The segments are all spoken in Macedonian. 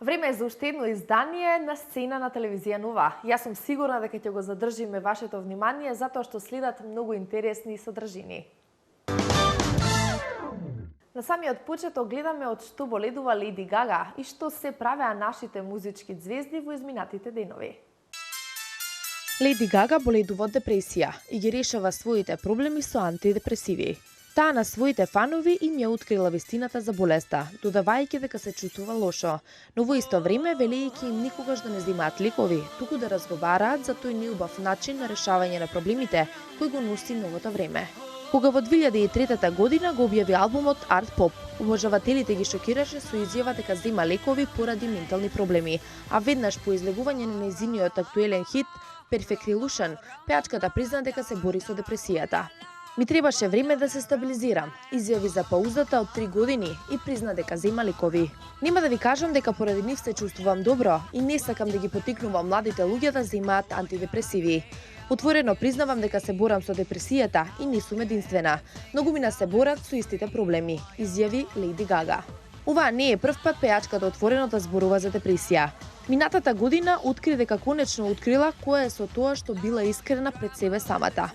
Време е за уште едно издание на Сцена на телевизија Нова. Јас сум сигурна дека ќе го задржиме вашето внимание затоа што следат многу интересни содржини. На самиот почеток гледаме од што боледува Леди Гага и што се правеа нашите музички ѕвезди во изминатите денови. Леди Гага боледува од депресија и ги решава своите проблеми со антидепресиви. Таа на своите фанови им ја открила вистината за болеста, додавајќи дека се чувствува лошо, но во исто време велејќи им никогаш да не земаат лекови, туку да разговараат за тој неубав начин на решавање на проблемите кој го носи новото време. Кога во 2003 година го објави албумот Art Pop, обожавателите ги шокираше со изјава дека зема лекови поради ментални проблеми, а веднаш по излегување на нејзиниот актуелен хит Perfect Illusion, пеачката призна дека се бори со депресијата. Ми требаше време да се стабилизирам, изјави за паузата од 3 години и призна дека зема лекови. Нема да ви кажам дека поради нив се чувствувам добро и не сакам да ги поттикнувам младите луѓе да земаат антидепресиви. Отворено признавам дека се борам со депресијата и не сум единствена. Многумина се борат со истите проблеми, изјави Леди Гага. Ова не е прв пат пеачката отворено да зборува за депресија. Минатата година откри дека конечно открила која е со тоа што била искрена пред себе самата.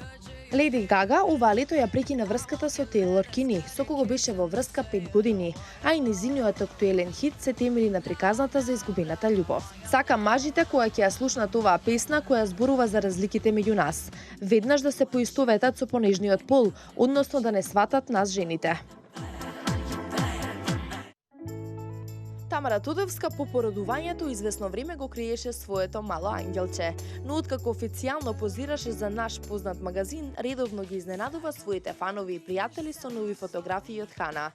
Леди Гага оваа лето ја прекина врската со Тейлор Кини, со кого беше во врска 5 години, а и нејзиниот актуелен хит се темели на приказната за изгубената љубов. Сакам мажите кои ќе ја слушнат оваа песна која зборува за разликите меѓу нас. Веднаш да се поистоветат со понежниот пол, односно да не сватат нас жените. Тамара Тодевска по породувањето известно време го криеше своето мало ангелче, но откако официјално позираше за наш познат магазин, редовно ги изненадува своите фанови и пријатели со нови фотографии од Хана.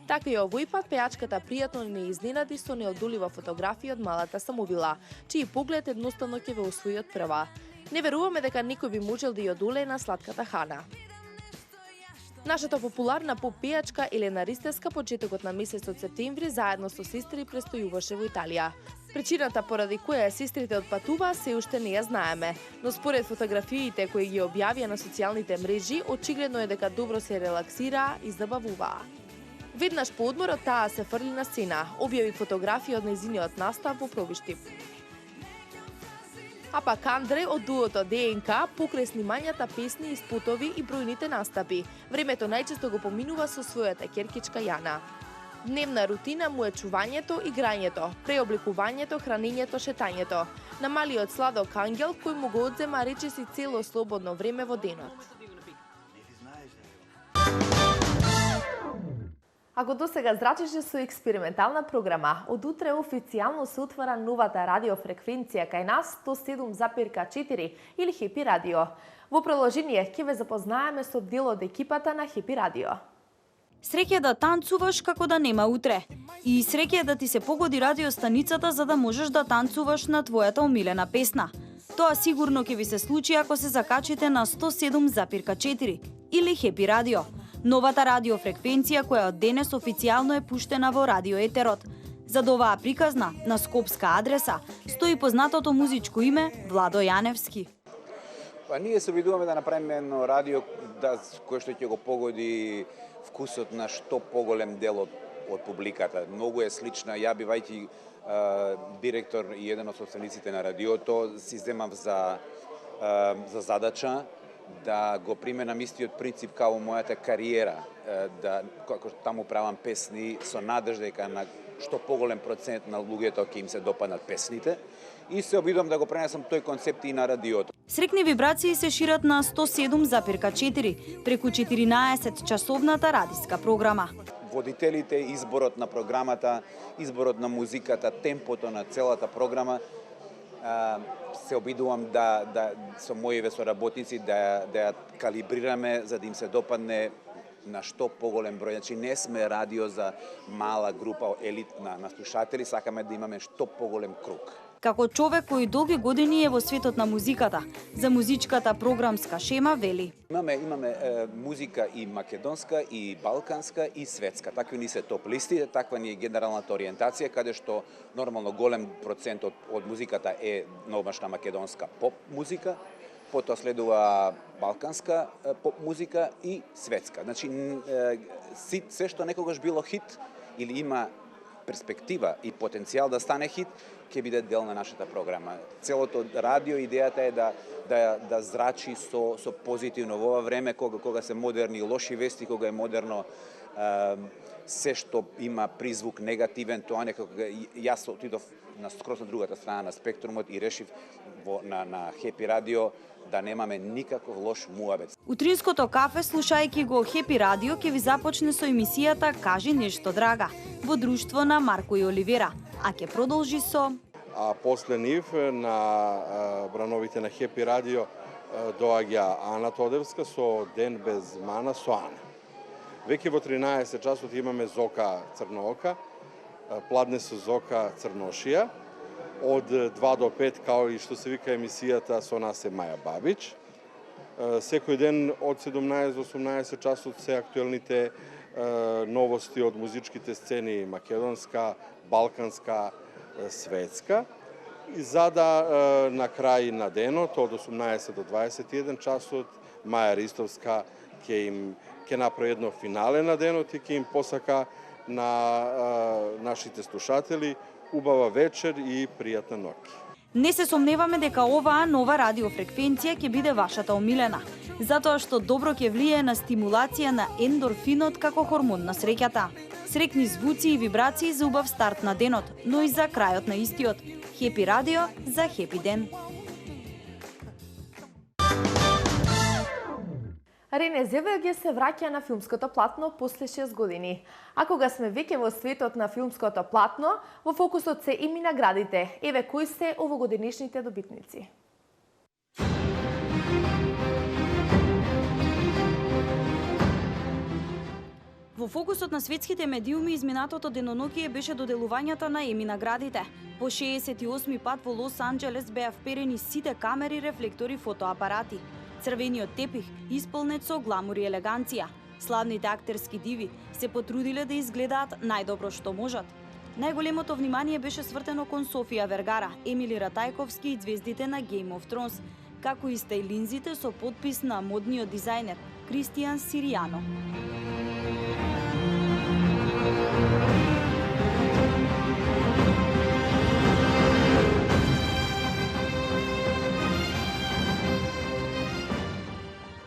Така и овој пат пеачката пријатно не изненади со неодолива фотографија од малата самовила, чиј поглед едноставно ќе ве освои од прва. Не веруваме дека никој би можел да ја одолее на сладката Хана. Нашата популарна поп-пејачка Елена Ристевска почетокот на месецот септември заедно со сестри престојуваше во Италија. Причината поради која сестрите отпатуваа се уште не ја знаеме, но според фотографиите кои ги објавија на социјалните мрежи, очигледно е дека добро се релаксираа и забавуваа. Веднаш по одморот таа се фрли на сцена, објави фотографија од нејзиниот настап во Пробиштип. А пак Андре од дуото ДНК покрај снимањата песни и спотови и бројните настапи. Времето најчесто го поминува со својата ќеркичка Јана. Дневна рутина му е чувањето, играњето, преобликувањето, хранењето, шетањето. На малиот сладок ангел кој му го одзема речиси цело слободно време во денот. Ако досега зрачеше со експериментална програма, од утре официјално се отвара новата радиофреквенција кај нас 107,4 или Хепи Радио. Во продолжение ќе ве запознаеме со дел од екипата на Хепи Радио. Среќа да танцуваш како да нема утре. И среќа да ти се погоди радиостаницата за да можеш да танцуваш на твојата омилена песна. Тоа сигурно ќе ви се случи ако се закачите на 107,4 или Хепи Радио. Новата радиофреквенција која од денес официјално е пуштена во радиоетерот. Зад оваа приказна, на скопска адреса, стои познатото музичко име Владо Јаневски. Па ние се обидуваме да направиме едно радио кое што ќе го погоди вкусот на што поголем дел од публиката. Многу е слична, ја бивајќи директор и еден од собствениците на радиото, си земав за задача да го применам истиот принцип као мојата кариера, да како таму правам песни со надежда дека на што поголем процент на луѓето ќе им се допаднат песните и се обидувам да го пренесам тој концепт и на радиото. Срекни вибрации се шират на 107,4 преку 14 часовната радиска програма. Водителите, изборот на програмата, изборот на музиката, темпото на целата програма се обидувам да со моите соработници да ја калибрираме за да им се допадне на што поголем број. Значи не сме радио за мала група елитна на слушатели, сакаме да имаме што поголем круг. Како човек кој долги години е во светот на музиката, за музичката програмска шема вели: Имаме музика и македонска, и балканска, и светска. Такви ни се топ листи, таква ни е генералната ориентација, каде што нормално голем процент од музиката е новашна македонска поп музика, потоа следува балканска поп музика и светска. Значи се што некогаш било хит или има перспектива и потенцијал да стане хит, ќе биде дел на нашата програма. Целото радио, идејата е да зрачи со позитивно во ова време кога се модерни лоши вести, кога е модерно се што има призвук негативен, тоа некако јас отидов на скроз на другата страна на спектрумот и решив на Хепи радио да немаме никаков лош муабет. Утринското кафе, слушајќи го Хепи радио, ќе ви започне со емисијата Кажи нешто, драга, во друштво на Марко и Оливера, а ќе продолжи со... А после нив на брановите на Хепи радио доаѓа Ана Тодевска со Ден без мана со Ана. Веќе во 13 часот имаме Зока Црноока, Пладне со Зока Црношија, од 2 до 5, као и што се вика емисијата со нас е Маја Бабич. Секој ден од 17 до 18 часот се актуелните новости од музичките сцени македонска, балканска, светска. И за да на крај на денот од 18 до 21 часот Маја Ристовска ќе направи едно финале на денот и ќе им посака на нашите слушатели убава вечер и пријатна ноќ. Не се сомневаме дека оваа нова радиофреквенција ќе биде вашата омилена, затоа што добро ќе влијае на стимулација на ендорфинот како хормон на среќата. Срекни звуци и вибрации за убав старт на денот, но и за крајот на истиот. Хепи радио за хепи ден. Рене Зелвеге се враќа на филмското платно после 6 години. А кога сме веќе во светот на филмското платно, во фокусот се и наградите. Еве кои се овогодишните добитници. Во фокусот на светските медиуми изминатото деноноќие беше доделувањата на Еми наградите. По 68 пат во Лос Анџелес беа вперени сите камери, рефлектори, фотоапарати. Црвениот тепих исполнет со гламур и елеганција. Славните актерски диви се потрудиле да изгледаат најдобро што можат. Најголемото внимание беше свртено кон Софија Вергара, Емили Ратајковски и звездите на Game of Thrones, како и стајлинзите со подпис на модниот дизајнер Кристијан Сиријано.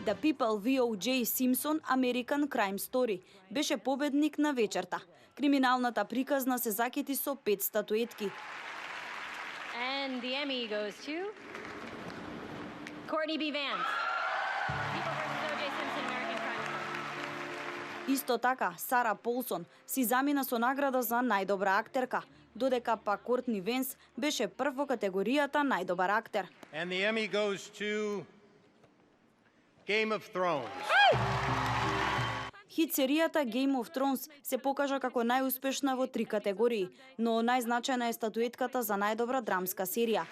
The People в O.J. Simpson American Crime Story беше победник на вечерта. Криминалната приказна се закити со 5 статуетки. And the Emmy goes to Courtney B. Vance. People vs. O.J. Simpson American Crime Story. Исто така, Сара Полсон си замина со награда за најдобра актерка, додека пак Кортни Венс беше прв во категоријата најдобар актер. And the Emmy goes to Game of Thrones. Хит серијата Game of Thrones се покажа како најуспешна во 3 категории, но најзначајна е статуетката за најдобра драмска серија.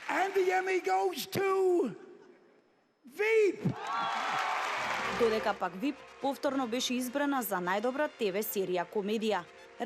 And the Emmy goes to Veep. Додека пак VIP повторно беше избрана за најдобра ТВ серија комедија.